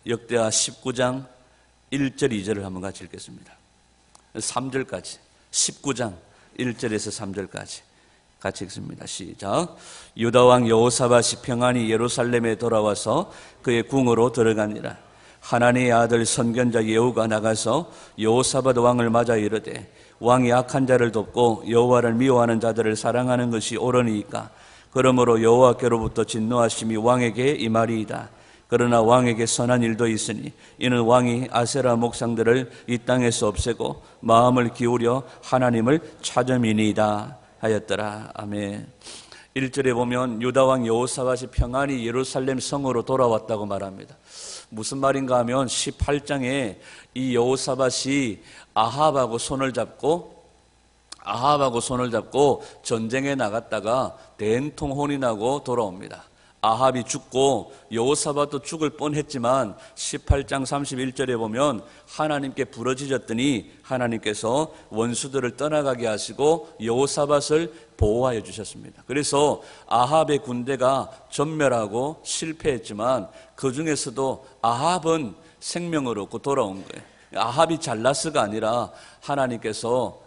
역대하 19장 1절 2절을 한번 같이 읽겠습니다. 3절까지 19장 1절에서 3절까지 같이 읽습니다. 시작. 유다 왕 여호사밧이 평안히 예루살렘에 돌아와서 그의 궁으로 들어가니라. 하나니의 아들 선견자 예후가 나가서 여호사밧 왕을 맞아 이르되 왕이 악한 자를 돕고 여호와를 미워하는 자들을 사랑하는 것이 옳으니까 그러므로 여호와께로부터 진노하심이 왕에게 임하리이다. 그러나 왕에게 선한 일도 있으니 이는 왕이 아세라 목상들을 이 땅에서 없애고 마음을 기울여 하나님을 찾음이니이다 하였더라. 아멘. 1절에 보면 유다 왕 여호사밧이 평안히 예루살렘 성으로 돌아왔다고 말합니다. 무슨 말인가 하면 18장에 이 여호사밧이 아합하고 손을 잡고 전쟁에 나갔다가 된통혼이 나고 돌아옵니다. 아합이 죽고 여호사밧도 죽을 뻔했지만 18장 31절에 보면 하나님께 부르짖었더니 하나님께서 원수들을 떠나가게 하시고 여호사밧을 보호하여 주셨습니다. 그래서 아합의 군대가 전멸하고 실패했지만 그 중에서도 아합은 생명을 얻고 돌아온 거예요. 아합이 잘나스가 아니라 하나님께서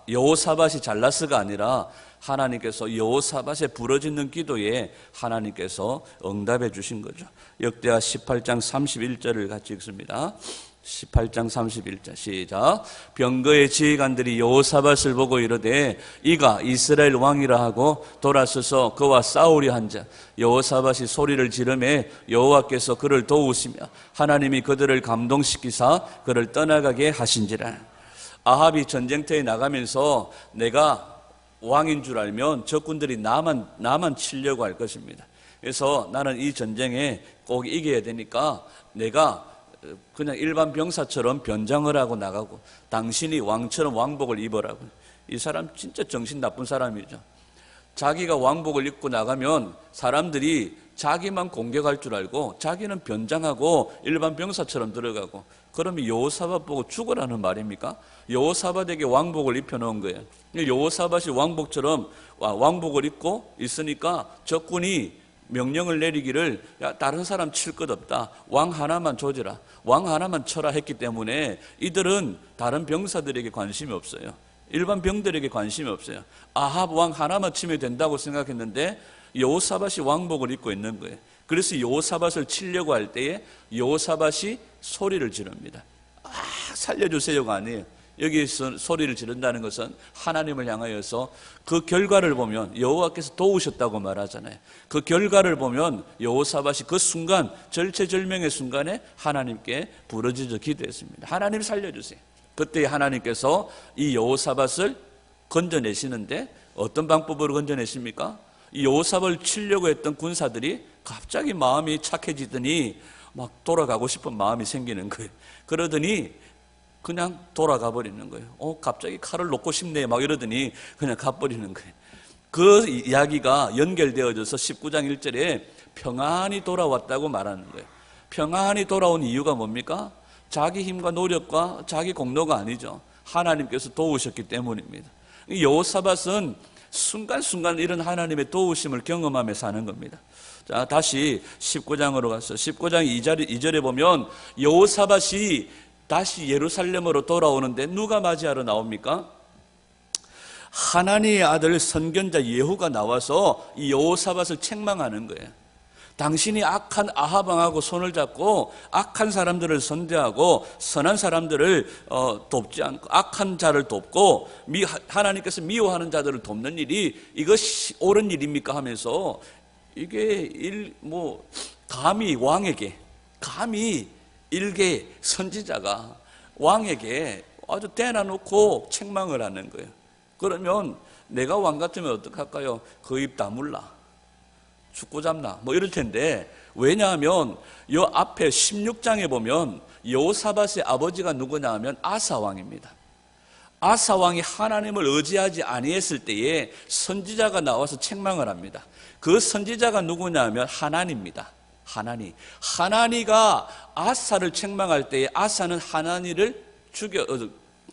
여호사밧이 잘나스가 아니라 하나님께서 여호사밧의 부르짖는 기도에 하나님께서 응답해 주신 거죠. 역대하 18장 31절을 같이 읽습니다. 18장 31절 시작. 병거의 지휘관들이 여호사밧을 보고 이르되 이가 이스라엘 왕이라 하고 돌아서서 그와 싸우려 한자 여호사밧이 소리를 지르매 여호와께서 그를 도우시며 하나님이 그들을 감동시키사 그를 떠나가게 하신지라. 아합이 전쟁터에 나가면서 내가 왕인 줄 알면 적군들이 나만 치려고 할 것입니다. 그래서 나는 이 전쟁에 꼭 이겨야 되니까 내가 그냥 일반 병사처럼 변장을 하고 나가고 당신이 왕처럼 왕복을 입으라고. 이 사람 진짜 정신 나쁜 사람이죠. 자기가 왕복을 입고 나가면 사람들이 자기만 공격할 줄 알고 자기는 변장하고 일반 병사처럼 들어가고, 그러면 여호사밧 보고 죽으라는 말입니까? 여호사밧에게 왕복을 입혀놓은 거예요. 여호사밧이 왕복처럼 왕복을 입고 있으니까 적군이 명령을 내리기를 야, 다른 사람 칠 것 없다, 왕 하나만 조져라, 왕 하나만 쳐라 했기 때문에 이들은 다른 병사들에게 관심이 없어요. 일반 병들에게 관심이 없어요. 아합 왕 하나만 치면 된다고 생각했는데 여호사밧이 왕복을 입고 있는 거예요. 그래서 여호사밧을 치려고 할 때에 여호사밧이 소리를 지릅니다. 살려주세요가 아니에요. 여기서 소리를 지른다는 것은 하나님을 향하여서 그 결과를 보면 여호와께서 도우셨다고 말하잖아요. 그 결과를 보면 여호사밧이 그 순간 절체절명의 순간에 하나님께 부르짖어 기도했습니다. 하나님 살려주세요. 그때 하나님께서 이 여호사밧을 건져내시는데 어떤 방법으로 건져내십니까? 이 여호사밧을 치려고 했던 군사들이 갑자기 마음이 착해지더니 막 돌아가고 싶은 마음이 생기는 거예요. 그러더니 그냥 돌아가 버리는 거예요. 갑자기 칼을 놓고 싶네 막 이러더니 그냥 가버리는 거예요. 그 이야기가 연결되어져서 19장 1절에 평안히 돌아왔다고 말하는 거예요. 평안히 돌아온 이유가 뭡니까? 자기 힘과 노력과 자기 공로가 아니죠. 하나님께서 도우셨기 때문입니다. 여호사밧은 순간순간 이런 하나님의 도우심을 경험하며 사는 겁니다. 자, 다시 19장으로 가서 19장 2절에 보면 여호사밧이 다시 예루살렘으로 돌아오는데 누가 맞이하러 나옵니까? 하나니의 아들 선견자 예후가 나와서 이 여호사밧을 책망하는 거예요. 당신이 악한 아합 왕하고 손을 잡고 악한 사람들을 선대하고 선한 사람들을 돕지 않고 악한 자를 돕고 하나님께서 미워하는 자들을 돕는 일이 이것이 옳은 일입니까 하면서 이게 감히 왕에게, 감히 일개 선지자가 왕에게 아주 대놔놓고 책망을 하는 거예요. 그러면 내가 왕 같으면 어떡할까요? 그 입 다물라, 죽고 잡나 뭐 이럴 텐데, 왜냐하면 이 앞에 16장에 보면 여호사밧의 아버지가 누구냐 하면 아사 왕입니다. 아사 왕이 하나님을 의지하지 아니했을 때에 선지자가 나와서 책망을 합니다. 그 선지자가 누구냐 하면 하나니입니다. 하나니가 아사를 책망할 때에 아사는 하나니를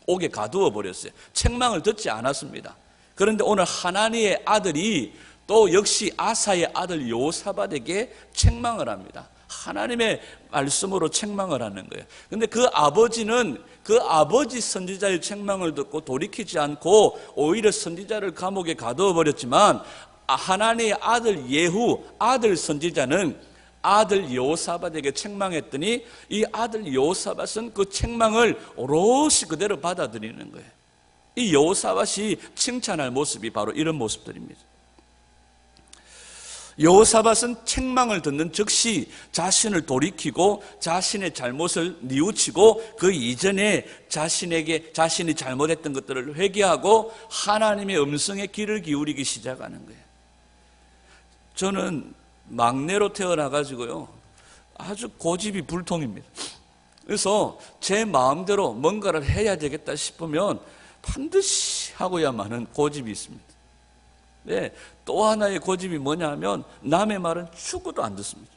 옥에 가두어 버렸어요. 책망을 듣지 않았습니다. 그런데 오늘 하나니의 아들이 또 역시 아사의 아들 여호사밧에게 책망을 합니다. 하나님의 말씀으로 책망을 하는 거예요. 근데 그 아버지는 그 아버지 선지자의 책망을 듣고 돌이키지 않고 오히려 선지자를 감옥에 가두어 버렸지만, 하나님의 아들 예후, 아들 선지자는 아들 여호사밧에게 책망했더니 이 아들 여호사밧은 그 책망을 오롯이 그대로 받아들이는 거예요. 이 여호사밧이 칭찬할 모습이 바로 이런 모습들입니다. 여호사밧은 책망을 듣는 즉시 자신을 돌이키고 자신의 잘못을 뉘우치고 그 이전에 자신이 잘못했던 것들을 회개하고 하나님의 음성에 귀를 기울이기 시작하는 거예요. 저는 막내로 태어나가지고요, 아주 고집이 불통입니다. 그래서 제 마음대로 뭔가를 해야 되겠다 싶으면 반드시 하고야만은 고집이 있습니다. 네, 또 하나의 고집이 뭐냐 하면 남의 말은 죽어도 안 듣습니다.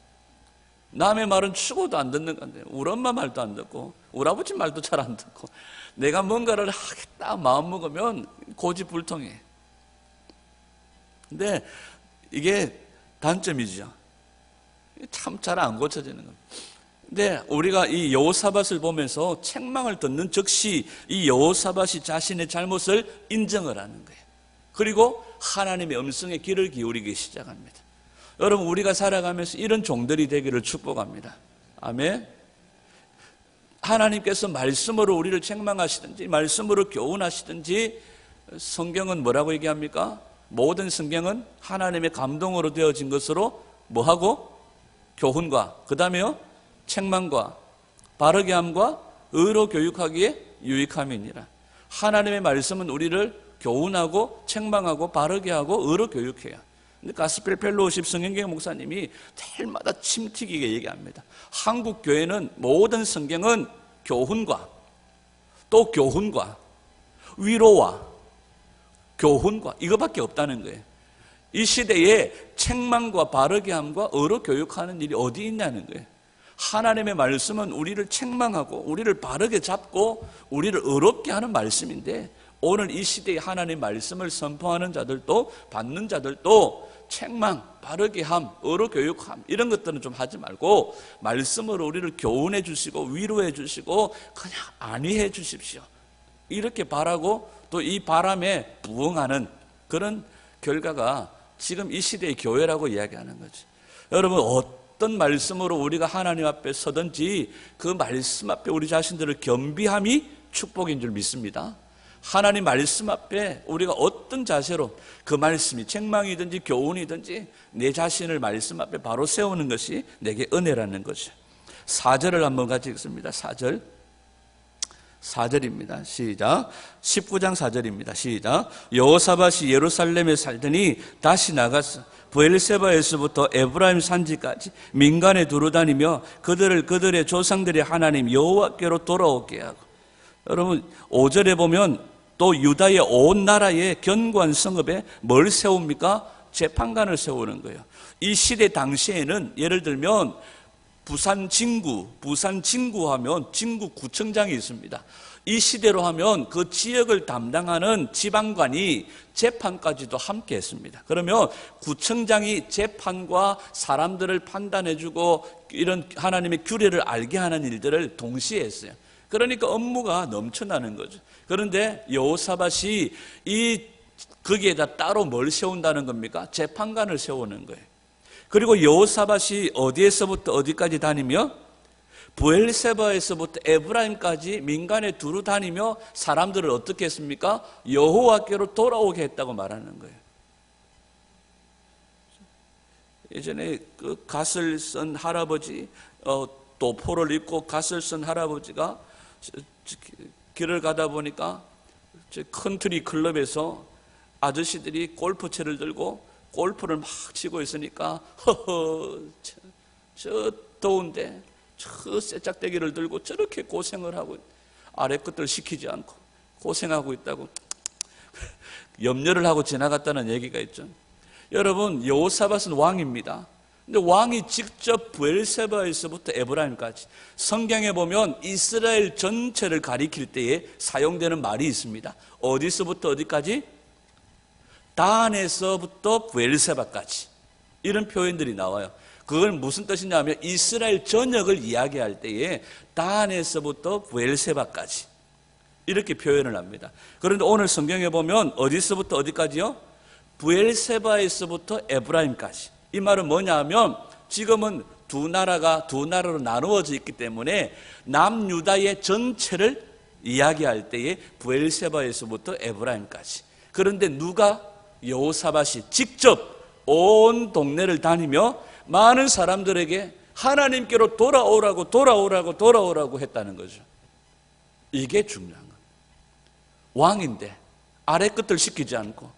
남의 말은 죽어도 안 듣는 건데, 우리 엄마 말도 안 듣고 우리 아버지 말도 잘 안 듣고 내가 뭔가를 하겠다 마음 먹으면 고집불통해. 근데 이게 단점이죠. 참 잘 안 고쳐지는 겁니다. 근데 우리가 이 여호사밧을 보면서 책망을 듣는 즉시 이 여호사밧이 자신의 잘못을 인정을 하는 거예요. 그리고 하나님의 음성에 귀를 기울이기 시작합니다. 여러분, 우리가 살아가면서 이런 종들이 되기를 축복합니다. 아멘. 하나님께서 말씀으로 우리를 책망하시든지 말씀으로 교훈하시든지, 성경은 뭐라고 얘기합니까? 모든 성경은 하나님의 감동으로 되어진 것으로 뭐하고? 교훈과, 그 다음에요, 책망과 바르게 함과 의로 교육하기에 유익함이니라. 하나님의 말씀은 우리를 교훈하고 책망하고 바르게 하고 의로 교육해요. 근데 가스펠 펠로우십 성경경 목사님이 달마다 침 튀기게 얘기합니다. 한국 교회는 모든 성경은 교훈과, 또 교훈과, 위로와 교훈과, 이거밖에 없다는 거예요. 이 시대에 책망과 바르게 함과 의로 교육하는 일이 어디 있냐는 거예요. 하나님의 말씀은 우리를 책망하고 우리를 바르게 잡고 우리를 의롭게 하는 말씀인데, 오늘 이 시대에 하나님의 말씀을 선포하는 자들도 받는 자들도 책망, 바르게 함, 의로 교육함, 이런 것들은 좀 하지 말고 말씀으로 우리를 교훈해 주시고 위로해 주시고 그냥 안위해 주십시오, 이렇게 바라고 또 이 바람에 부응하는 그런 결과가 지금 이 시대의 교회라고 이야기하는 거죠. 여러분, 어떤 말씀으로 우리가 하나님 앞에 서든지 그 말씀 앞에 우리 자신들을 겸비함이 축복인 줄 믿습니다. 하나님 말씀 앞에 우리가 어떤 자세로, 그 말씀이 책망이든지 교훈이든지 내 자신을 말씀 앞에 바로 세우는 것이 내게 은혜라는 거죠. 4절을 한번 같이 읽습니다. 4절입니다. 시작. 19장 4절입니다. 시작. 여호사밧이 예루살렘에 살더니 다시 나가서 브엘세바에서부터 에브라임 산지까지 민간에 두루다니며 그들의 조상들의 하나님 여호와께로 돌아오게 하고. 여러분, 5절에 보면 또 유다의 온 나라의 견고한 성읍에 뭘 세웁니까? 재판관을 세우는 거예요. 이 시대 당시에는 예를 들면 부산 진구하면 진구구청장이 있습니다. 이 시대로 하면 그 지역을 담당하는 지방관이 재판까지도 함께 했습니다. 그러면 구청장이 재판과 사람들을 판단해주고 이런 하나님의 규례를 알게 하는 일들을 동시에 했어요. 그러니까 업무가 넘쳐나는 거죠. 그런데 여호사밧이 거기에다 따로 뭘 세운다는 겁니까? 재판관을 세우는 거예요. 그리고 여호사밧이 어디에서부터 어디까지 다니며 브엘세바에서부터 에브라임까지 민간에 두루 다니며 사람들을 어떻게 했습니까? 여호와께로 돌아오게 했다고 말하는 거예요. 예전에 그 갓을 쓴 할아버지, 도포를 입고 갓을 쓴 할아버지가 길을 가다 보니까 컨트리 클럽에서 아저씨들이 골프채를 들고 골프를 막 치고 있으니까 저 더운데 저 쇠짝대기를 들고 저렇게 고생을 하고 아래 것들 시키지 않고 고생하고 있다고 염려를 하고 지나갔다는 얘기가 있죠. 여러분, 여호사밧은 왕입니다. 근데 왕이 직접 브엘세바에서부터 에브라임까지, 성경에 보면 이스라엘 전체를 가리킬 때에 사용되는 말이 있습니다. 어디서부터 어디까지? 단에서부터 브엘세바까지, 이런 표현들이 나와요. 그건 무슨 뜻이냐면 이스라엘 전역을 이야기할 때에 단에서부터 브엘세바까지 이렇게 표현을 합니다. 그런데 오늘 성경에 보면 어디서부터 어디까지요? 브엘세바에서부터 에브라임까지. 이 말은 뭐냐 하면 지금은 두 나라로 나누어져 있기 때문에 남유다의 전체를 이야기할 때에 브엘세바에서부터 에브라임까지. 그런데 누가? 여호사밧이 직접 온 동네를 다니며 많은 사람들에게 하나님께로 돌아오라고 했다는 거죠. 이게 중요한 거예요. 왕인데 아래 끝을 시키지 않고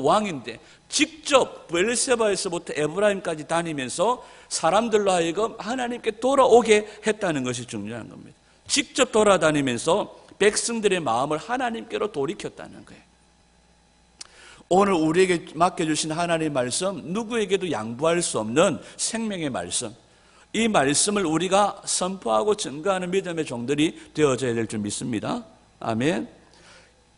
왕인데 직접 브엘세바에서부터 에브라임까지 다니면서 사람들로 하여금 하나님께 돌아오게 했다는 것이 중요한 겁니다. 직접 돌아다니면서 백성들의 마음을 하나님께로 돌이켰다는 거예요. 오늘 우리에게 맡겨주신 하나님의 말씀, 누구에게도 양보할 수 없는 생명의 말씀, 이 말씀을 우리가 선포하고 증거하는 믿음의 종들이 되어져야 될 줄 믿습니다. 아멘.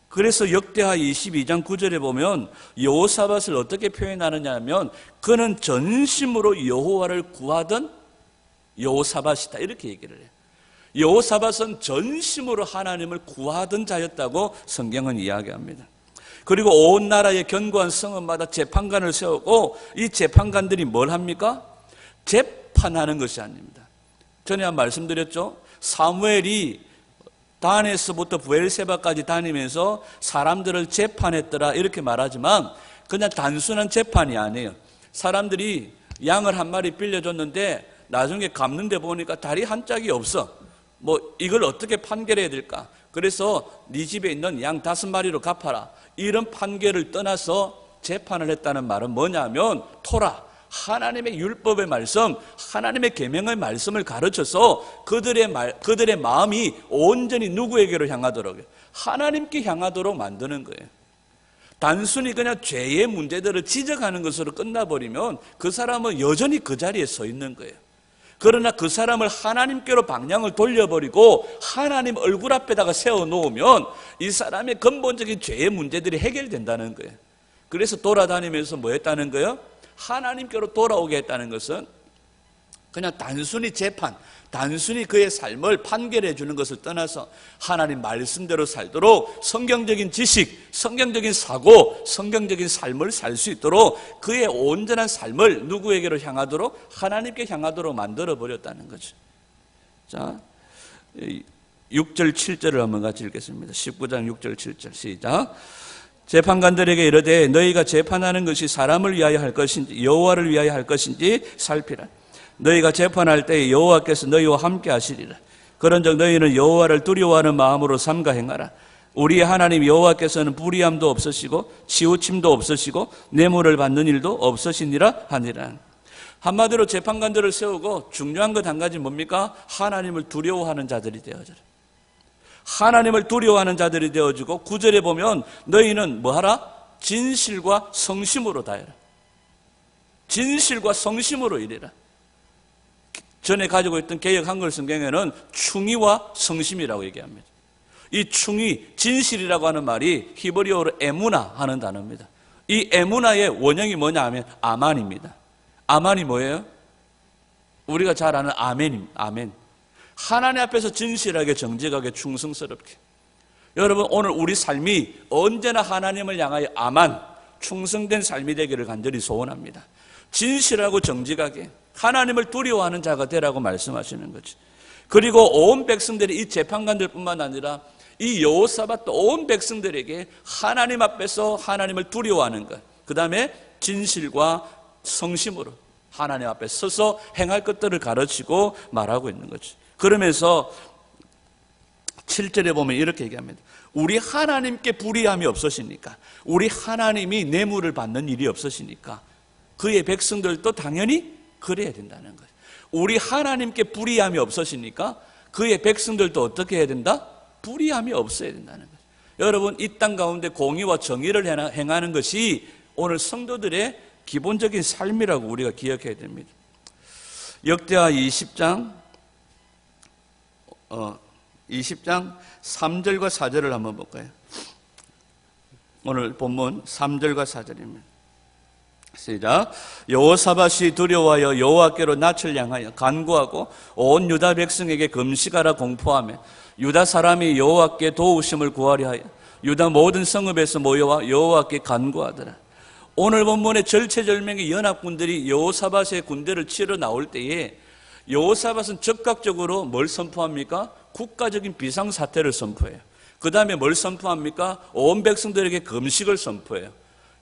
그래서 역대하 22장 9절에 보면 여호사밧을 어떻게 표현하느냐 하면 그는 전심으로 여호와를 구하던 여호사밧이다, 이렇게 얘기를 해요. 여호사밧은 전심으로 하나님을 구하던 자였다고 성경은 이야기합니다. 그리고 온 나라의 견고한 성읍마다 재판관을 세우고 이 재판관들이 뭘 합니까? 재판하는 것이 아닙니다. 전에 한 말씀드렸죠. 사무엘이 단에서부터 브엘세바까지 다니면서 사람들을 재판했더라 이렇게 말하지만 그냥 단순한 재판이 아니에요. 사람들이 양을 한 마리 빌려줬는데 나중에 갚는데 보니까 다리 한 짝이 없어. 이걸 어떻게 판결해야 될까? 그래서 네 집에 있는 양 5마리로 갚아라. 이런 판결을 떠나서 재판을 했다는 말은 뭐냐면 토라, 하나님의 율법의 말씀, 하나님의 계명의 말씀을 가르쳐서 그들의 마음이 온전히 누구에게로 향하도록, 하나님께 향하도록 만드는 거예요. 단순히 그냥 죄의 문제들을 지적하는 것으로 끝나버리면 그 사람은 여전히 그 자리에 서 있는 거예요. 그러나 그 사람을 하나님께로 방향을 돌려버리고 하나님 얼굴 앞에다가 세워놓으면 이 사람의 근본적인 죄의 문제들이 해결된다는 거예요. 그래서 돌아다니면서 뭐 했다는 거예요? 하나님께로 돌아오게 했다는 것은 그냥 단순히 재판, 단순히 그의 삶을 판결해 주는 것을 떠나서 하나님 말씀대로 살도록 성경적인 지식, 성경적인 사고, 성경적인 삶을 살 수 있도록 그의 온전한 삶을 누구에게로 향하도록? 하나님께 향하도록 만들어 버렸다는 거죠. 자, 6절 7절을 한번 같이 읽겠습니다. 19장 6절 7절 시작. 재판관들에게 이르되 너희가 재판하는 것이 사람을 위하여 할 것인지 여호와를 위하여 할 것인지 살피라. 너희가 재판할 때에 여호와께서 너희와 함께 하시리라. 그런즉 너희는 여호와를 두려워하는 마음으로 삼가 행하라. 우리의 하나님 여호와께서는 불의함도 없으시고 치우침도 없으시고 뇌물을 받는 일도 없으시니라 하니라. 한마디로 재판관들을 세우고 중요한 것 한 가지 뭡니까? 하나님을 두려워하는 자들이 되어져라. 하나님을 두려워하는 자들이 되어지고 9절에 보면 너희는 뭐하라? 진실과 성심으로 다해라. 진실과 성심으로 일해라. 전에 가지고 있던 개역 한글 성경에는 충의와 성심이라고 얘기합니다. 이 충의, 진실이라고 하는 말이 히브리어로 에무나 하는 단어입니다. 이 에무나의 원형이 뭐냐 하면 아만입니다. 아만이 뭐예요? 우리가 잘 아는 아멘입니다. 아멘. 하나님 앞에서 진실하게 정직하게 충성스럽게. 여러분 오늘 우리 삶이 언제나 하나님을 향하여 아만, 충성된 삶이 되기를 간절히 소원합니다. 진실하고 정직하게 하나님을 두려워하는 자가 되라고 말씀하시는 거죠. 그리고 온 백성들이 이 재판관들뿐만 아니라 이 여호사밧도 온 백성들에게 하나님 앞에서 하나님을 두려워하는 것, 그 다음에 진실과 성심으로 하나님 앞에 서서 행할 것들을 가르치고 말하고 있는 거죠. 그러면서 7절에 보면 이렇게 얘기합니다. 우리 하나님께 불의함이 없으시니까, 우리 하나님이 뇌물을 받는 일이 없으시니까 그의 백성들도 당연히 그래야 된다는 거예요. 우리 하나님께 불의함이 없으시니까 그의 백성들도 어떻게 해야 된다? 불의함이 없어야 된다는 거예요. 여러분 이 땅 가운데 공의와 정의를 행하는 것이 오늘 성도들의 기본적인 삶이라고 우리가 기억해야 됩니다. 역대하 20장 3절과 4절을 한번 볼까요? 오늘 본문 3절과 4절입니다. 시작. 여호사밧이 두려워하여 여호와께로 낯을 향하여 간구하고 온 유다 백성에게 금식하라 공포하며 유다 사람이 여호와께 도우심을 구하려 하여 유다 모든 성읍에서 모여와 여호와께 간구하더라. 오늘 본문의 절체절명의 연합군들이 여호사밧의 군대를 치러 나올 때에 여호사밧은 즉각적으로 뭘 선포합니까? 국가적인 비상사태를 선포해요. 그 다음에 뭘 선포합니까? 온 백성들에게 금식을 선포해요.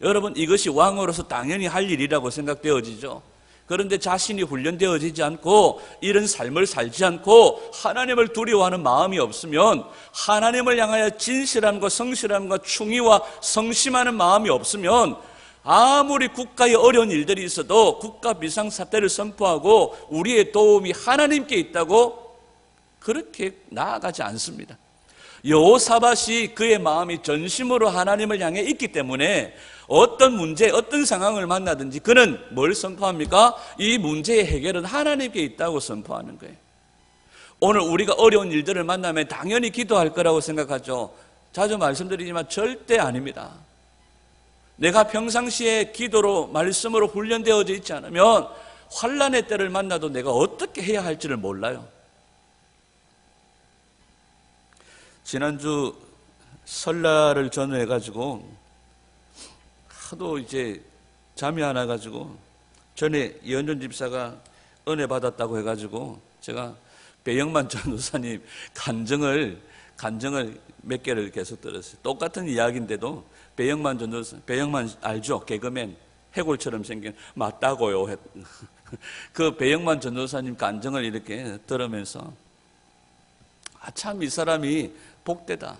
여러분, 이것이 왕으로서 당연히 할 일이라고 생각되어지죠. 그런데 자신이 훈련되어지지 않고 이런 삶을 살지 않고 하나님을 두려워하는 마음이 없으면, 하나님을 향하여 진실함과 성실함과 충의와 성심하는 마음이 없으면 아무리 국가에 어려운 일들이 있어도 국가 비상사태를 선포하고 우리의 도움이 하나님께 있다고 그렇게 나아가지 않습니다. 여호사밧이 그의 마음이 전심으로 하나님을 향해 있기 때문에 어떤 문제, 어떤 상황을 만나든지 그는 뭘 선포합니까? 이 문제의 해결은 하나님께 있다고 선포하는 거예요. 오늘 우리가 어려운 일들을 만나면 당연히 기도할 거라고 생각하죠. 자주 말씀드리지만 절대 아닙니다. 내가 평상시에 기도로, 말씀으로 훈련되어져 있지 않으면 환난의 때를 만나도 내가 어떻게 해야 할지를 몰라요. 지난주 설날을 전후해가지고 하도 이제 잠이 안 와가지고 전에 이현준 집사가 은혜 받았다고 해가지고 제가 배영만 전도사님 간증을 몇 개를 계속 들었어요. 똑같은 이야기인데도 배영만 전도사, 배영만 알죠? 개그맨 해골처럼 생긴, 맞다고요. 그 배영만 전도사님 간증을 이렇게 들으면서 참 이 사람이 복되다.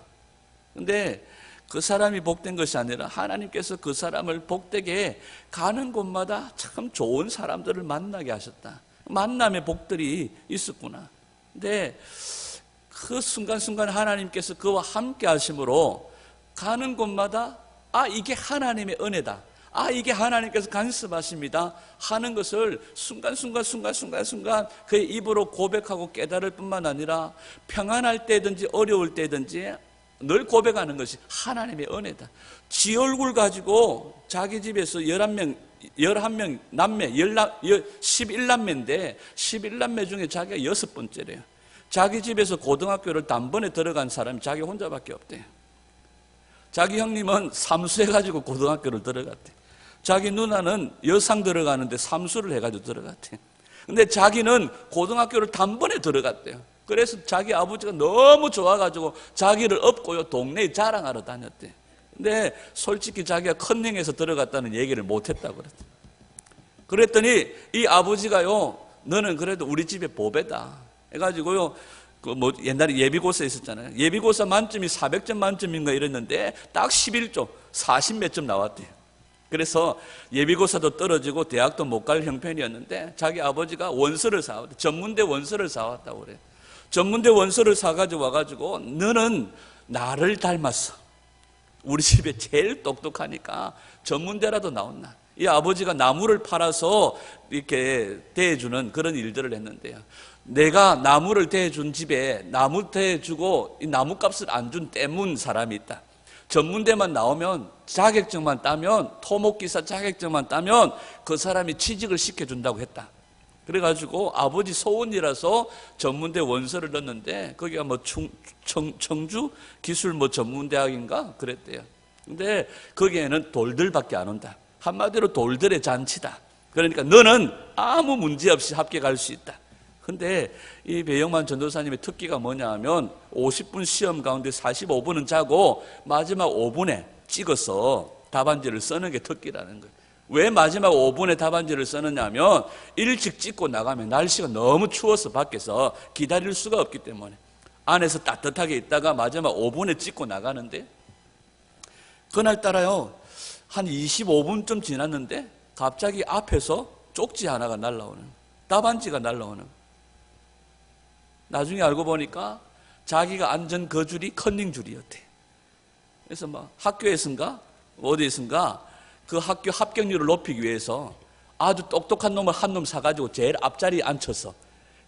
근데 그 사람이 복된 것이 아니라 하나님께서 그 사람을 복되게 가는 곳마다 참 좋은 사람들을 만나게 하셨다. 만남의 복들이 있었구나. 근데 그 순간순간 하나님께서 그와 함께 하심으로 가는 곳마다 이게 하나님의 은혜다. 이게 하나님께서 간섭하십니다 하는 것을 순간순간 그의 입으로 고백하고 깨달을 뿐만 아니라 평안할 때든지 어려울 때든지 늘 고백하는 것이 하나님의 은혜다. 지 얼굴 가지고 자기 집에서 11명 남매 11남매인데 11남매 중에 자기가 6번째래요. 자기 집에서 고등학교를 단번에 들어간 사람이 자기 혼자밖에 없대요. 자기 형님은 삼수해가지고 고등학교를 들어갔대. 자기 누나는 여상 들어가는데 삼수를 해가지고 들어갔대. 근데 자기는 고등학교를 단번에 들어갔대요. 그래서 자기 아버지가 너무 좋아가지고 자기를 업고요 동네에 자랑하러 다녔대. 근데 솔직히 자기가 컨닝해서 들어갔다는 얘기를 못했다고 그랬대. 그랬더니 이 아버지가요, 너는 그래도 우리 집의 보배다 해가지고요, 옛날에 예비고사 있었잖아요. 예비고사 만점이 400점 만점인가 이랬는데 딱 11점 40몇 점 나왔대요. 그래서 예비고사도 떨어지고 대학도 못 갈 형편이었는데 자기 아버지가 원서를 사왔대. 전문대 원서를 사왔다고 그래요. 전문대 원서를 사가지고 와가지고 너는 나를 닮았어. 우리 집에 제일 똑똑하니까 전문대라도 나온나. 이 아버지가 나무를 팔아서 이렇게 대해주는 그런 일들을 했는데요. 내가 나무를 대해준 집에 나무 대해주고 이 나무값을 안 준 때문 사람이 있다. 전문대만 나오면 자격증만 따면 토목기사 자격증만 따면 그 사람이 취직을 시켜준다고 했다. 그래가지고 아버지 소원이라서 전문대 원서를 넣었는데 거기가 청주 기술 전문대학인가 그랬대요. 근데 거기에는 돌들밖에 안 온다. 한마디로 돌들의 잔치다. 그러니까 너는 아무 문제 없이 합격할 수 있다. 근데 이 배영만 전도사님의 특기가 뭐냐 하면 50분 시험 가운데 45분은 자고 마지막 5분에 찍어서 답안지를 쓰는 게 특기라는 거예요. 왜 마지막 5분에 답안지를 쓰느냐 하면 일찍 찍고 나가면 날씨가 너무 추워서 밖에서 기다릴 수가 없기 때문에 안에서 따뜻하게 있다가 마지막 5분에 찍고 나가는데 그날따라요 한 25분쯤 지났는데 갑자기 앞에서 쪽지 하나가 날라오는, 답안지가 날라오는. 나중에 알고 보니까 자기가 앉은 그 줄이 컨닝줄이었대. 그래서 학교에선가 어디에선가 그 학교 합격률을 높이기 위해서 아주 똑똑한 놈을 한 놈 사가지고 제일 앞자리에 앉혀서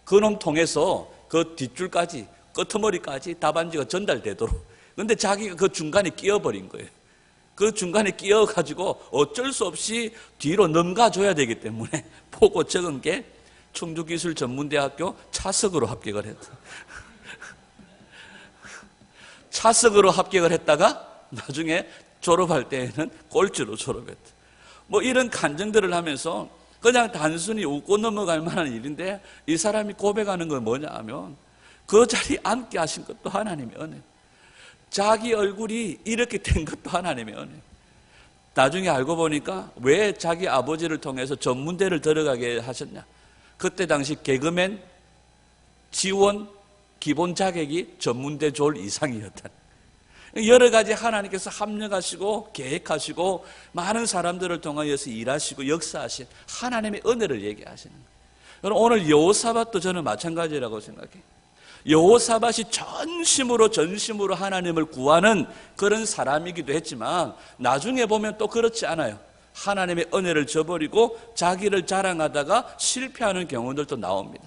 그 놈 통해서 그 뒷줄까지 끄트머리까지 답안지가 전달되도록. 근데 자기가 그 중간에 끼어버린 거예요. 그 중간에 끼어가지고 어쩔 수 없이 뒤로 넘가줘야 되기 때문에 보고 적은 게 충주기술전문대학교 차석으로 합격을 했다. 차석으로 합격을 했다가 나중에 졸업할 때에는 꼴찌로 졸업했다. 뭐 이런 간증들을 하면서 그냥 단순히 웃고 넘어갈 만한 일인데 이 사람이 고백하는 건 뭐냐 하면 그 자리에 앉게 하신 것도 하나님의 은혜, 자기 얼굴이 이렇게 된 것도 하나님의 은혜. 나중에 알고 보니까 왜 자기 아버지를 통해서 전문대를 들어가게 하셨냐, 그때 당시 개그맨 지원 기본 자격이 전문대 졸 이상이었다. 여러 가지 하나님께서 합력하시고 계획하시고 많은 사람들을 통하여서 일하시고 역사하신 하나님의 은혜를 얘기하시는 거예요. 여러분, 오늘 여호사밧도 저는 마찬가지라고 생각해요. 여호사밧이 전심으로 하나님을 구하는 그런 사람이기도 했지만 나중에 보면 또 그렇지 않아요. 하나님의 은혜를 저버리고 자기를 자랑하다가 실패하는 경우들도 나옵니다.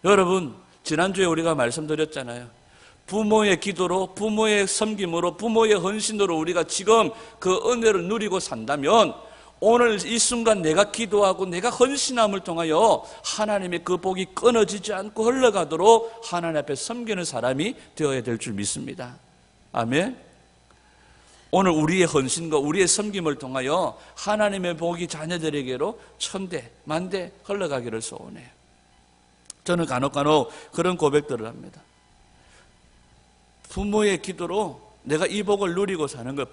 여러분, 지난주에 우리가 말씀드렸잖아요. 부모의 기도로, 부모의 섬김으로, 부모의 헌신으로 우리가 지금 그 은혜를 누리고 산다면 오늘 이 순간 내가 기도하고 내가 헌신함을 통하여 하나님의 그 복이 끊어지지 않고 흘러가도록 하나님 앞에 섬기는 사람이 되어야 될 줄 믿습니다. 아멘. 오늘 우리의 헌신과 우리의 섬김을 통하여 하나님의 복이 자녀들에게로 천대 만대 흘러가기를 소원해요. 저는 간혹 그런 고백들을 합니다. 부모의 기도로 내가 이 복을 누리고 사는 것,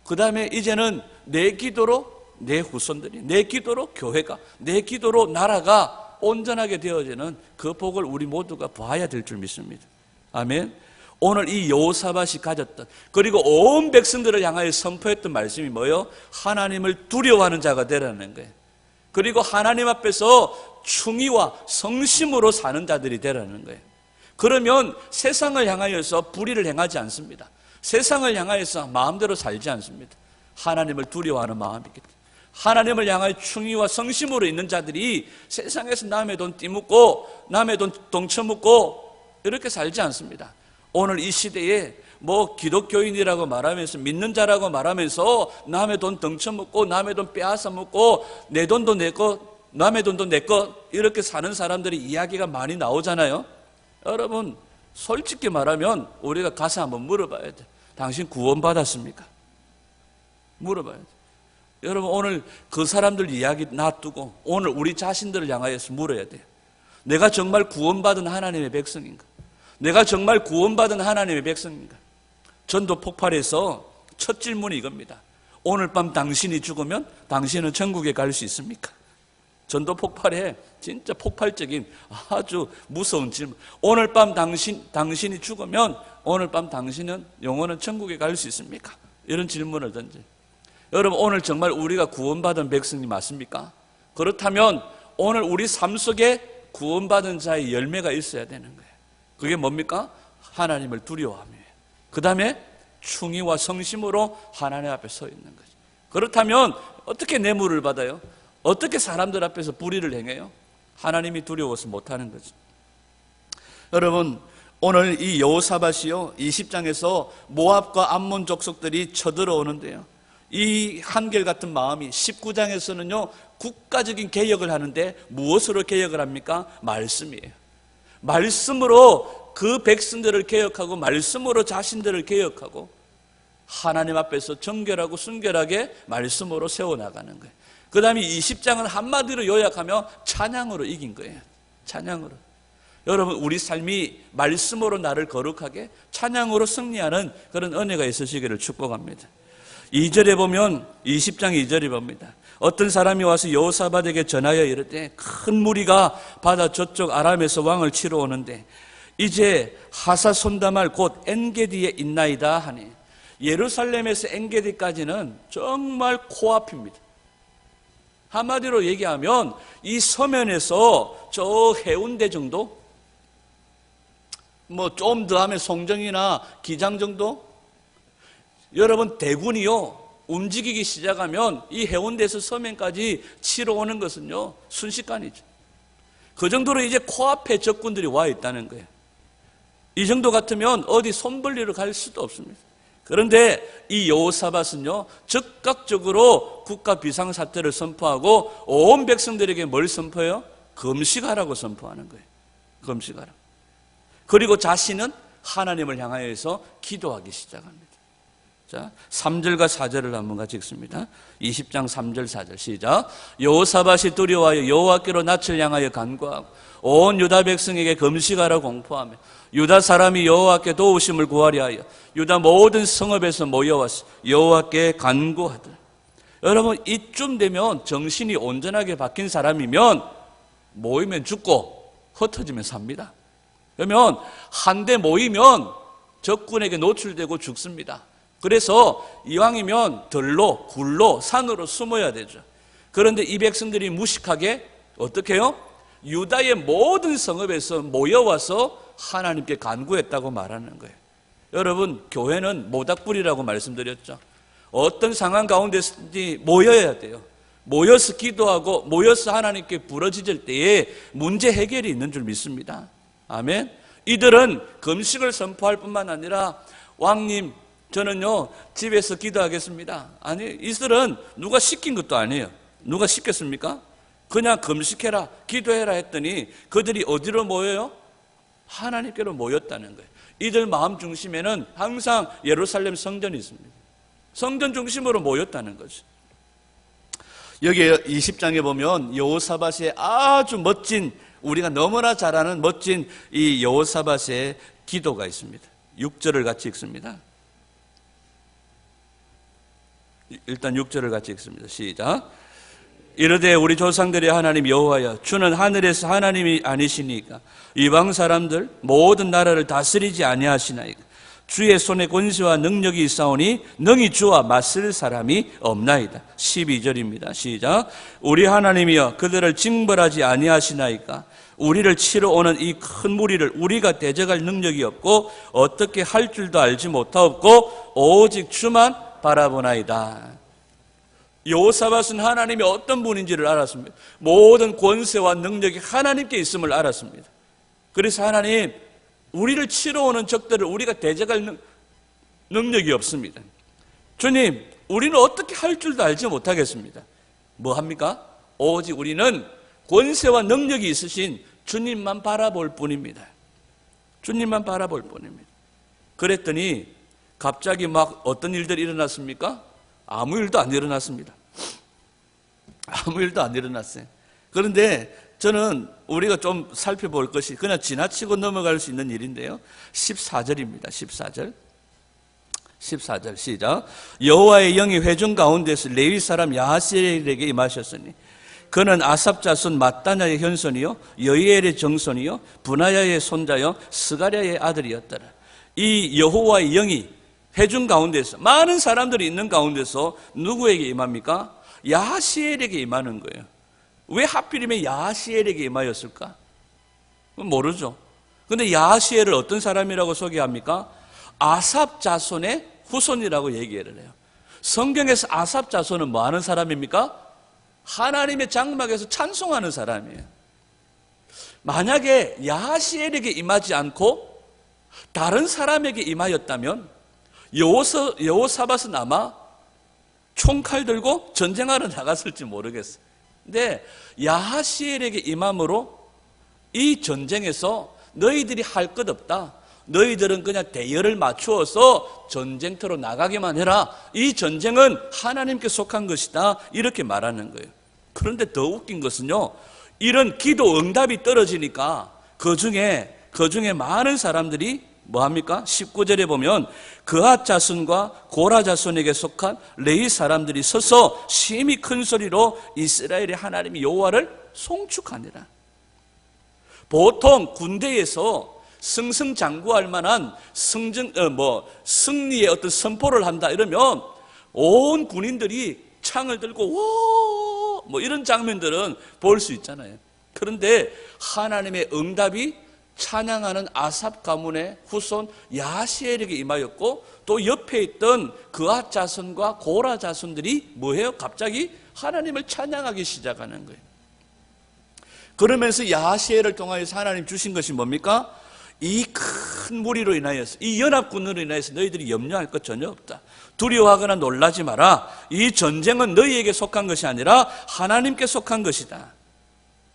그 다음에 이제는 내 기도로 내 후손들이, 내 기도로 교회가, 내 기도로 나라가 온전하게 되어지는 그 복을 우리 모두가 봐야 될 줄 믿습니다. 아멘. 오늘 이 여호사밧이 가졌던, 그리고 온 백성들을 향하여 선포했던 말씀이 뭐예요? 하나님을 두려워하는 자가 되라는 거예요. 그리고 하나님 앞에서 충의와 성심으로 사는 자들이 되라는 거예요. 그러면 세상을 향하여서 불의를 행하지 않습니다. 세상을 향하여서 마음대로 살지 않습니다. 하나님을 두려워하는 마음이기 때문에. 하나님을 향하여 충의와 성심으로 있는 자들이 세상에서 남의 돈 띠묻고 남의 돈 동쳐묻고 이렇게 살지 않습니다. 오늘 이 시대에 뭐 기독교인이라고 말하면서, 믿는 자라고 말하면서 남의 돈 덩쳐먹고 남의 돈 빼앗아 먹고 내 돈도 내 것, 남의 돈도 내 것, 이렇게 사는 사람들이 이야기가 많이 나오잖아요. 여러분, 솔직히 말하면 우리가 가서 한번 물어봐야 돼. 당신 구원받았습니까? 물어봐야 돼. 여러분, 오늘 그 사람들 이야기 놔두고 오늘 우리 자신들을 향하여서 물어야 돼요. 내가 정말 구원받은 하나님의 백성인가? 내가 정말 구원받은 하나님의 백성인가? 전도 폭발에서 첫 질문이 이겁니다. 오늘 밤 당신이 죽으면 당신은 천국에 갈 수 있습니까? 전도 폭발에 진짜 폭발적인 아주 무서운 질문. 오늘 밤 당신이 죽으면 오늘 밤 당신은 영원한 천국에 갈 수 있습니까? 이런 질문을 던져요. 여러분, 오늘 정말 우리가 구원받은 백성이 맞습니까? 그렇다면 오늘 우리 삶 속에 구원받은 자의 열매가 있어야 되는 거예요. 그게 뭡니까? 하나님을 두려워함이에요. 그 다음에 충의와 성심으로 하나님 앞에 서 있는 거죠. 그렇다면 어떻게 뇌물을 받아요? 어떻게 사람들 앞에서 불의를 행해요? 하나님이 두려워서 못하는 거죠. 여러분, 오늘 이 여호사밧이요 20장에서 모압과 암몬 족속들이 쳐들어오는데요, 이 한결같은 마음이 19장에서는요 국가적인 개혁을 하는데 무엇으로 개혁을 합니까? 말씀이에요. 말씀으로 그 백성들을 개혁하고 말씀으로 자신들을 개혁하고 하나님 앞에서 정결하고 순결하게 말씀으로 세워나가는 거예요. 그 다음에 20장은 한마디로 요약하면 찬양으로 이긴 거예요. 찬양으로. 여러분, 우리 삶이 말씀으로 나를 거룩하게 찬양으로 승리하는 그런 은혜가 있으시기를 축복합니다. 2절에 보면 20장 2절에 봅니다. 어떤 사람이 와서 여호사밧에게 전하여 이르되 큰 무리가 바다 저쪽 아람에서 왕을 치러 오는데 이제 하사손다말 곧 엔게디에 있나이다 하니, 예루살렘에서 엔게디까지는 정말 코앞입니다. 한마디로 얘기하면 이 서면에서 저 해운대 정도, 뭐 좀 더 하면 송정이나 기장 정도. 여러분, 대군이요 움직이기 시작하면 이 해운대에서 서면까지 치러 오는 것은요 순식간이죠. 그 정도로 이제 코앞에 적군들이 와 있다는 거예요. 이 정도 같으면 어디 손벌리러 갈 수도 없습니다. 그런데 이 여호사밧은요, 즉각적으로 국가 비상사태를 선포하고 온 백성들에게 뭘 선포해요? 금식하라고 선포하는 거예요. 금식하라. 그리고 자신은 하나님을 향하여서 기도하기 시작합니다. 자, 3절과 4절을 한번 같이 읽습니다. 20장 3절 4절 시작. 여호사밧이 두려워하여 여호와께로 낯을 향하여 간구하고 온 유다 백성에게 금식하라 공포하며 유다 사람이 여호와께 도우심을 구하려 하여 유다 모든 성읍에서 모여와서 여호와께 간구하더라. 여러분, 이쯤 되면 정신이 온전하게 바뀐 사람이면 모이면 죽고 흩어지면 삽니다. 그러면 한데 모이면 적군에게 노출되고 죽습니다. 그래서 이왕이면 들로, 굴로, 산으로 숨어야 되죠. 그런데 이 백성들이 무식하게 어떻게 해요? 유다의 모든 성읍에서 모여와서 하나님께 간구했다고 말하는 거예요. 여러분, 교회는 모닥불이라고 말씀드렸죠. 어떤 상황 가운데서든지 모여야 돼요. 모여서 기도하고 모여서 하나님께 부르짖을 때에 문제 해결이 있는 줄 믿습니다. 아멘. 이들은 금식을 선포할 뿐만 아니라 왕님, 저는요 집에서 기도하겠습니다. 아니, 이들은 누가 시킨 것도 아니에요. 누가 시켰습니까? 그냥 금식해라, 기도해라 했더니 그들이 어디로 모여요? 하나님께로 모였다는 거예요. 이들 마음 중심에는 항상 예루살렘 성전이 있습니다. 성전 중심으로 모였다는 거죠. 여기 20장에 보면 여호사밧의 아주 멋진, 우리가 너무나 잘 아는 멋진 이 여호사밧의 기도가 있습니다. 6절을 같이 읽습니다. 일단 6절을 같이 읽습니다. 시작. 이르되 우리 조상들의 하나님 여호와여, 주는 하늘에서 하나님이 아니시니까 이방 사람들 모든 나라를 다스리지 아니하시나이까. 주의 손에 권세와 능력이 있사오니 능히 주와 맞설 사람이 없나이다. 12절입니다. 시작. 우리 하나님이여, 그들을 징벌하지 아니하시나이까. 우리를 치러 오는 이 큰 무리를 우리가 대적할 능력이 없고 어떻게 할 줄도 알지 못하옵고 오직 주만 바라보나이다. 여호사밧은 하나님이 어떤 분인지를 알았습니다. 모든 권세와 능력이 하나님께 있음을 알았습니다. 그래서 하나님, 우리를 치러 오는 적들을 우리가 대적할 능력이 없습니다. 주님, 우리는 어떻게 할 줄도 알지 못하겠습니다. 뭐 합니까? 오직 우리는 권세와 능력이 있으신 주님만 바라볼 뿐입니다. 주님만 바라볼 뿐입니다. 그랬더니 갑자기 막 어떤 일들이 일어났습니까? 아무 일도 안 일어났습니다. 아무 일도 안 일어났어요. 그런데 저는 우리가 좀 살펴볼 것이 그냥 지나치고 넘어갈 수 있는 일인데요. 14절입니다. 14절 시작. 여호와의 영이 회중 가운데서 레위 사람 야하시엘에게 임하셨으니 그는 아삽 자손 마따냐의 현손이요 여이엘의 정손이요 분하야의 손자요 스가랴의 아들이었더라. 이 여호와의 영이 회중 가운데서, 많은 사람들이 있는 가운데서 누구에게 임합니까? 야하시엘에게 임하는 거예요. 왜 하필이면 야하시엘에게 임하였을까? 모르죠. 그런데 야하시엘을 어떤 사람이라고 소개합니까? 아삽 자손의 후손이라고 얘기를 해요. 성경에서 아삽 자손은 뭐 하는 사람입니까? 하나님의 장막에서 찬송하는 사람이에요. 만약에 야하시엘에게 임하지 않고 다른 사람에게 임하였다면 여호사밧은 아마 총칼 들고 전쟁하러 나갔을지 모르겠어요. 근데 야하시엘에게 임함으로 이 전쟁에서 너희들이 할 것 없다. 너희들은 그냥 대열을 맞추어서 전쟁터로 나가기만 해라. 이 전쟁은 하나님께 속한 것이다. 이렇게 말하는 거예요. 그런데 더 웃긴 것은요, 이런 기도 응답이 떨어지니까 그 중에 많은 사람들이 뭐합니까? 19절에 보면 그앗 자손과 고라 자손에게 속한 레위 사람들이 서서 심히 큰 소리로 이스라엘의 하나님 여호와를 송축하니라. 보통 군대에서 승승장구할 만한 승리의 어떤 선포를 한다 이러면 온 군인들이 창을 들고 뭐 이런 장면들은 볼 수 있잖아요. 그런데 하나님의 응답이 찬양하는 아삽 가문의 후손 야하시엘에게 임하였고, 또 옆에 있던 그앗 자손과 고라 자손들이 뭐해요? 갑자기 하나님을 찬양하기 시작하는 거예요. 그러면서 야하시엘을 통하여서 하나님 주신 것이 뭡니까? 이 큰 무리로 인하여서, 이 연합군으로 인하여서 너희들이 염려할 것 전혀 없다. 두려워하거나 놀라지 마라. 이 전쟁은 너희에게 속한 것이 아니라 하나님께 속한 것이다.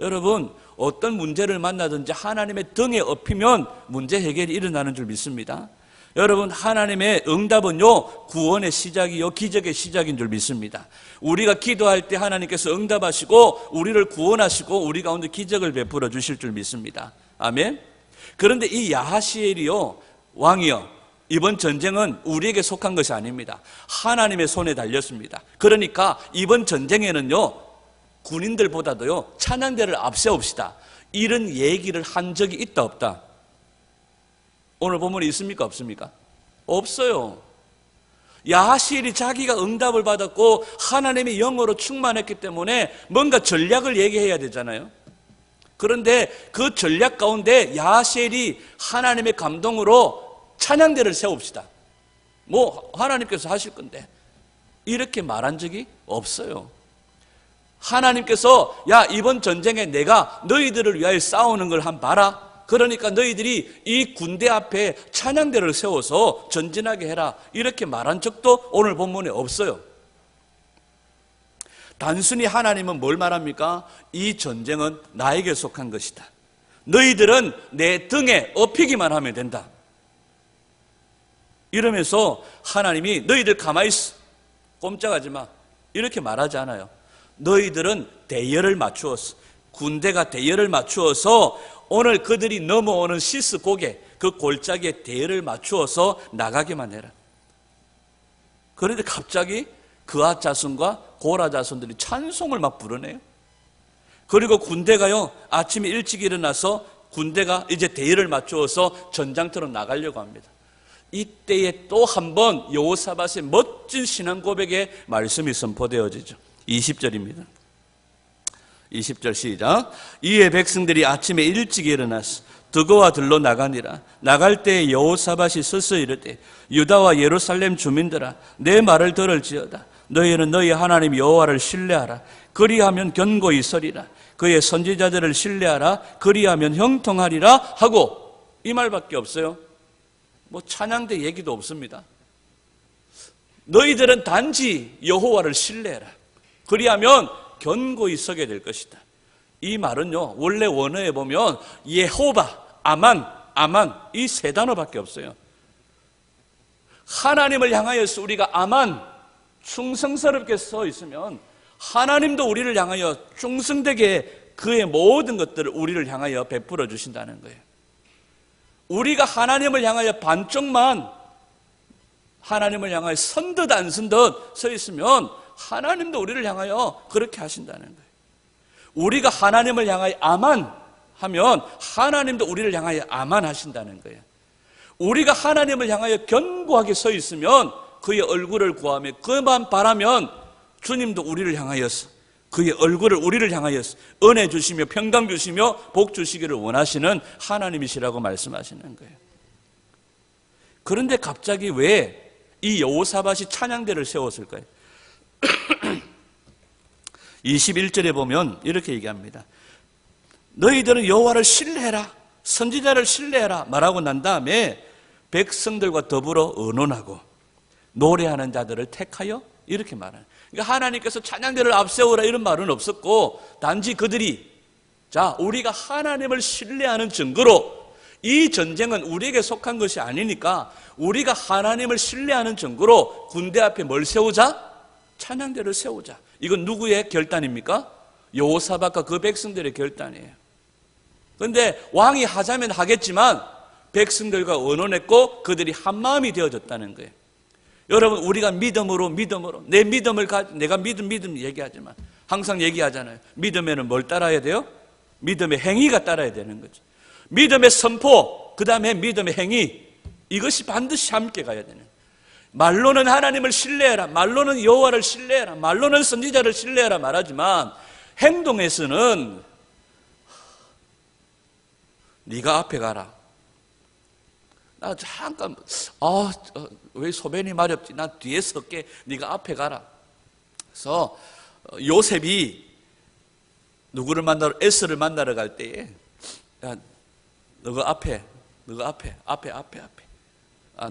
여러분, 어떤 문제를 만나든지 하나님의 등에 업히면 문제 해결이 일어나는 줄 믿습니다. 여러분, 하나님의 응답은요, 구원의 시작이요, 기적의 시작인 줄 믿습니다. 우리가 기도할 때 하나님께서 응답하시고 우리를 구원하시고 우리 가운데 기적을 베풀어 주실 줄 믿습니다. 아멘. 그런데 이 야하시엘이요, 왕이요, 이번 전쟁은 우리에게 속한 것이 아닙니다. 하나님의 손에 달렸습니다. 그러니까 이번 전쟁에는요, 군인들보다도요, 찬양대를 앞세웁시다, 이런 얘기를 한 적이 있다 없다? 오늘 본문에 있습니까 없습니까? 없어요. 야하시엘이 자기가 응답을 받았고 하나님의 영으로 충만했기 때문에 뭔가 전략을 얘기해야 되잖아요. 그런데 그 전략 가운데 야하시엘이 하나님의 감동으로 찬양대를 세웁시다, 뭐 하나님께서 하실 건데, 이렇게 말한 적이 없어요. 하나님께서 야, 이번 전쟁에 내가 너희들을 위하여 싸우는 걸 한번 봐라, 그러니까 너희들이 이 군대 앞에 찬양대를 세워서 전진하게 해라, 이렇게 말한 적도 오늘 본문에 없어요. 단순히 하나님은 뭘 말합니까? 이 전쟁은 나에게 속한 것이다. 너희들은 내 등에 업히기만 하면 된다. 이러면서 하나님이 너희들 가만히 있어, 꼼짝하지 마, 이렇게 말하지 않아요. 너희들은 대열을 맞추었어. 군대가 대열을 맞추어서 오늘 그들이 넘어오는 시스 고개, 그 골짜기에 대열을 맞추어서 나가게만 해라. 그런데 갑자기 그앗 자손과 고라 자손들이 찬송을 막 부르네요. 그리고 군대가요, 아침에 일찍 일어나서 군대가 이제 대열을 맞추어서 전장터로 나가려고 합니다. 이때에 또 한 번 여호사밧의 멋진 신앙 고백의 말씀이 선포되어지죠. 20절입니다. 20절 시작. 이에 백성들이 아침에 일찍 일어나서 드고와 들로 나가니라. 나갈 때에 여호사밧이 서서 이르되 유다와 예루살렘 주민들아, 내 말을 들을지어다. 너희는 너희 하나님 여호와를 신뢰하라. 그리하면 견고히 서리라. 그의 선지자들을 신뢰하라. 그리하면 형통하리라 하고, 이 말밖에 없어요. 뭐 찬양대 얘기도 없습니다. 너희들은 단지 여호와를 신뢰해라. 그리하면 견고히 서게 될 것이다. 이 말은요, 원래 원어에 보면 예호바, 아만 이 세 단어밖에 없어요. 하나님을 향하여서 우리가 아만, 충성스럽게 서 있으면 하나님도 우리를 향하여 충성되게 그의 모든 것들을 우리를 향하여 베풀어 주신다는 거예요. 우리가 하나님을 향하여 반쪽만 하나님을 향하여 선 듯 안 선 듯 서 있으면 하나님도 우리를 향하여 그렇게 하신다는 거예요. 우리가 하나님을 향하여 아만 하면 하나님도 우리를 향하여 아만 하신다는 거예요. 우리가 하나님을 향하여 견고하게 서 있으면, 그의 얼굴을 구하며 그만 바라면 주님도 우리를 향하여서 그의 얼굴을 우리를 향하여서 은혜 주시며 평강 주시며 복 주시기를 원하시는 하나님이시라고 말씀하시는 거예요. 그런데 갑자기 왜 이 여호사밧이 찬양대를 세웠을까요? 21절에 보면 이렇게 얘기합니다. 너희들은 여호와를 신뢰해라, 선지자를 신뢰해라 말하고 난 다음에 백성들과 더불어 의논하고 노래하는 자들을 택하여, 이렇게 말하는. 그러니까 하나님께서 찬양대를 앞세우라 이런 말은 없었고, 단지 그들이 자, 우리가 하나님을 신뢰하는 증거로, 이 전쟁은 우리에게 속한 것이 아니니까 우리가 하나님을 신뢰하는 증거로 군대 앞에 뭘 세우자? 찬양대를 세우자. 이건 누구의 결단입니까? 여호사밧과 그 백성들의 결단이에요. 그런데 왕이 하자면 하겠지만 백성들과 의논했고 그들이 한마음이 되어졌다는 거예요. 여러분, 우리가 믿음으로 내 믿음을 내가 믿음 얘기하지만 항상 얘기하잖아요. 믿음에는 뭘 따라야 돼요? 믿음의 행위가 따라야 되는 거죠. 믿음의 선포, 그 다음에 믿음의 행위, 이것이 반드시 함께 가야 되는. 말로는 하나님을 신뢰해라, 말로는 여호와를 신뢰해라, 말로는 선지자를 신뢰해라 말하지만 행동에서는 네가 앞에 가라. 나 잠깐 왜 소변이 마렵지? 나 뒤에 설게. 네가 앞에 가라. 그래서 요셉이 누구를 만나러, 에스를 만나러 갈 때에 야, 너가 앞에 너가 앞에.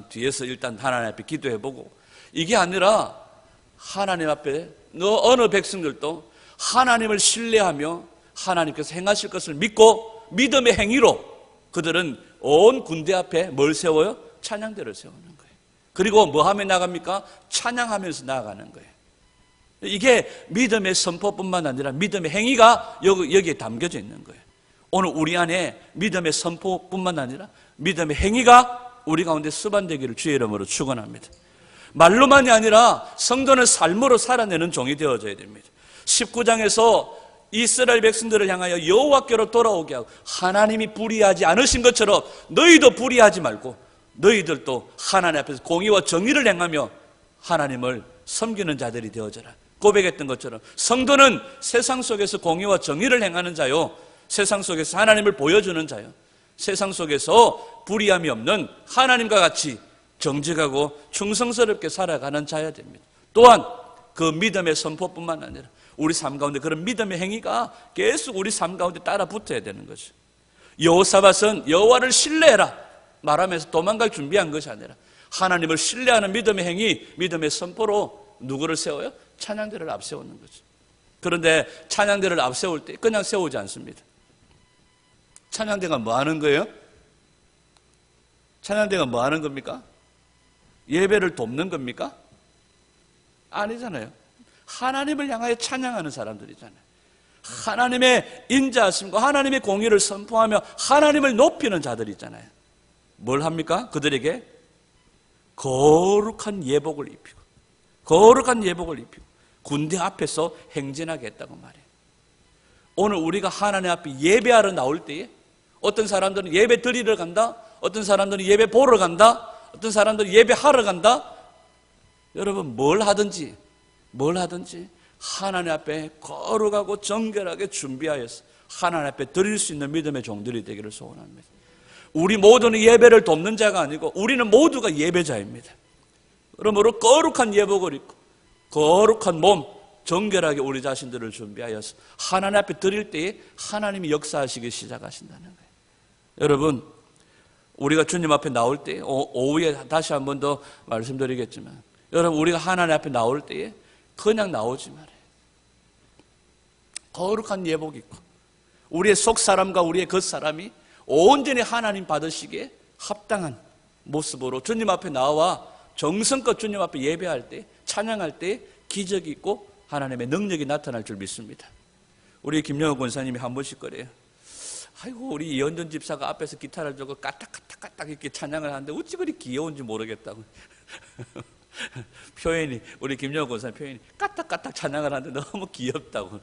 뒤에서 일단 하나님 앞에 기도해보고. 이게 아니라 하나님 앞에 너 어느 백성들도 하나님을 신뢰하며 하나님께서 행하실 것을 믿고 믿음의 행위로 그들은 온 군대 앞에 뭘 세워요? 찬양대를 세우는 거예요. 그리고 뭐 하며 나갑니까? 찬양하면서 나아가는 거예요. 이게 믿음의 선포뿐만 아니라 믿음의 행위가 여기에 담겨져 있는 거예요. 오늘 우리 안에 믿음의 선포뿐만 아니라 믿음의 행위가 우리 가운데 수반되기를 주의 이름으로 축원합니다. 말로만이 아니라 성도는 삶으로 살아내는 종이 되어져야 됩니다. 19장에서 이스라엘 백성들을 향하여 여호와께로 돌아오게 하고 하나님이 불의하지 않으신 것처럼 너희도 불의하지 말고 너희들도 하나님 앞에서 공의와 정의를 행하며 하나님을 섬기는 자들이 되어져라. 고백했던 것처럼 성도는 세상 속에서 공의와 정의를 행하는 자요, 세상 속에서 하나님을 보여주는 자요, 세상 속에서 불의함이 없는 하나님과 같이 정직하고 충성스럽게 살아가는 자야 됩니다. 또한 그 믿음의 선포뿐만 아니라 우리 삶 가운데 그런 믿음의 행위가 계속 우리 삶 가운데 따라 붙어야 되는 거죠. 여호사밧은 여호와를 신뢰해라 말하면서 도망갈 준비한 것이 아니라 하나님을 신뢰하는 믿음의 행위, 믿음의 선포로 누구를 세워요? 찬양대를 앞세우는 거죠. 그런데 찬양대를 앞세울 때 그냥 세우지 않습니다. 찬양대가 뭐 하는 거예요? 찬양대가 뭐 하는 겁니까? 예배를 돕는 겁니까? 아니잖아요. 하나님을 향하여 찬양하는 사람들이잖아요. 하나님의 인자하심과 하나님의 공의를 선포하며 하나님을 높이는 자들이잖아요. 뭘 합니까? 그들에게 거룩한 예복을 입히고 군대 앞에서 행진하게 했다고 말해요. 오늘 우리가 하나님 앞에 예배하러 나올 때에 어떤 사람들은 예배 드리러 간다, 어떤 사람들은 예배 보러 간다, 어떤 사람들은 예배하러 간다. 여러분 뭘 하든지 하나님 앞에 거룩하고 정결하게 준비하여서 하나님 앞에 드릴 수 있는 믿음의 종들이 되기를 소원합니다. 우리 모두는 예배를 돕는 자가 아니고 우리는 모두가 예배자입니다. 그러므로 거룩한 예복을 입고 거룩한 몸, 정결하게 우리 자신들을 준비하여서 하나님 앞에 드릴 때에 하나님이 역사하시기 시작하신다는 거예요. 여러분, 우리가 주님 앞에 나올 때, 오후에 다시 한 번 더 말씀드리겠지만, 여러분, 우리가 하나님 앞에 나올 때에 그냥 나오지 말아요. 거룩한 예복 입고 우리의 속사람과 우리의 겉사람이 온전히 하나님 받으시기에 합당한 모습으로 주님 앞에 나와 정성껏 주님 앞에 예배할 때, 찬양할 때 기적이 있고 하나님의 능력이 나타날 줄 믿습니다. 우리 김영호 권사님이 한 번씩 그래요. 아이고, 우리 이현전 집사가 앞에서 기타를 들고 까딱까딱 이렇게 찬양을 하는데 어찌 그리 귀여운지 모르겠다고. 표현이, 우리 김영호 권사님 표현이 까딱까딱 찬양을 하는데 너무 귀엽다고.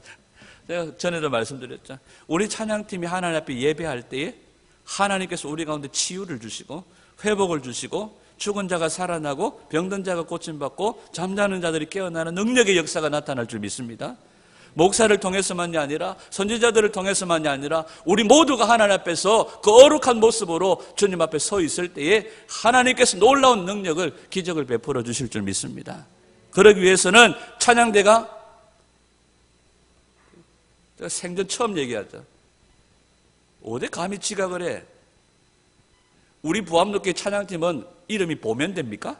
제가 전에도 말씀드렸죠. 우리 찬양팀이 하나님 앞에 예배할 때에 하나님께서 우리 가운데 치유를 주시고 회복을 주시고 죽은 자가 살아나고 병든 자가 고침받고 잠자는 자들이 깨어나는 능력의 역사가 나타날 줄 믿습니다. 목사를 통해서만이 아니라 선지자들을 통해서만이 아니라 우리 모두가 하나님 앞에서 거룩한 모습으로 주님 앞에 서 있을 때에 하나님께서 놀라운 능력을, 기적을 베풀어 주실 줄 믿습니다. 그러기 위해서는 찬양대가, 제가 생전 처음 얘기하죠. 어디 감히 지각을 해? 우리 부암독교 찬양팀은 이름이 보면됩니까?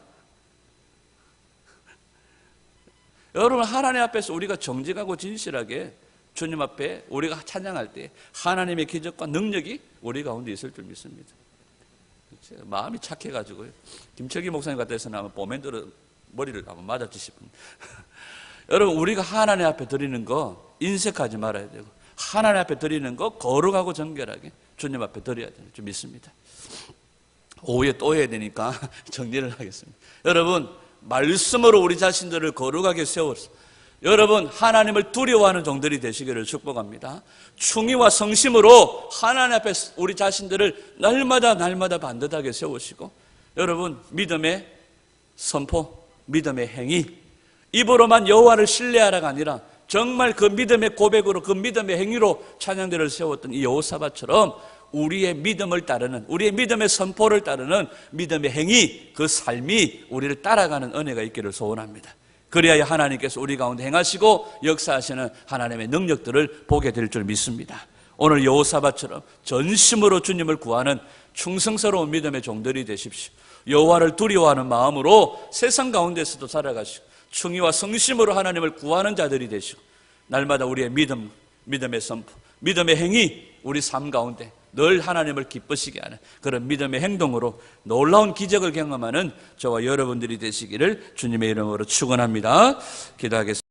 여러분, 하나님 앞에서 우리가 정직하고 진실하게 주님 앞에 우리가 찬양할 때 하나님의 기적과 능력이 우리 가운데 있을 줄 믿습니다. 마음이 착해가지고요. 김철기 목사님 같아서는 아마 보면대로 머리를 한번 맞았지 싶습니다. 여러분, 우리가 하나님 앞에 드리는 거 인색하지 말아야 되고 하나님 앞에 드리는 거 거룩하고 정결하게 주님 앞에 드려야 될 줄 믿습니다. 오후에 또 해야 되니까 정리를 하겠습니다. 여러분, 말씀으로 우리 자신들을 거룩하게 세워서 여러분 하나님을 두려워하는 종들이 되시기를 축복합니다. 충의와 성심으로 하나님 앞에 우리 자신들을 날마다 반듯하게 세우시고 여러분 믿음의 선포, 믿음의 행위, 입으로만 여호와를 신뢰하라가 아니라 정말 그 믿음의 고백으로 그 믿음의 행위로 찬양대를 세웠던 이 여호사밧처럼 우리의 믿음을 따르는, 우리의 믿음의 선포를 따르는 믿음의 행위, 그 삶이 우리를 따라가는 은혜가 있기를 소원합니다. 그래야 하나님께서 우리 가운데 행하시고 역사하시는 하나님의 능력들을 보게 될 줄 믿습니다. 오늘 여호사밧처럼 전심으로 주님을 구하는 충성스러운 믿음의 종들이 되십시오. 여호와를 두려워하는 마음으로 세상 가운데서도 살아가시고 충의와 성심으로 하나님을 구하는 자들이 되시고 날마다 우리의 믿음의 선포, 믿음의 행위, 우리 삶 가운데 늘 하나님을 기쁘시게 하는 그런 믿음의 행동으로 놀라운 기적을 경험하는 저와 여러분들이 되시기를 주님의 이름으로 축원합니다. 기도하겠습니다.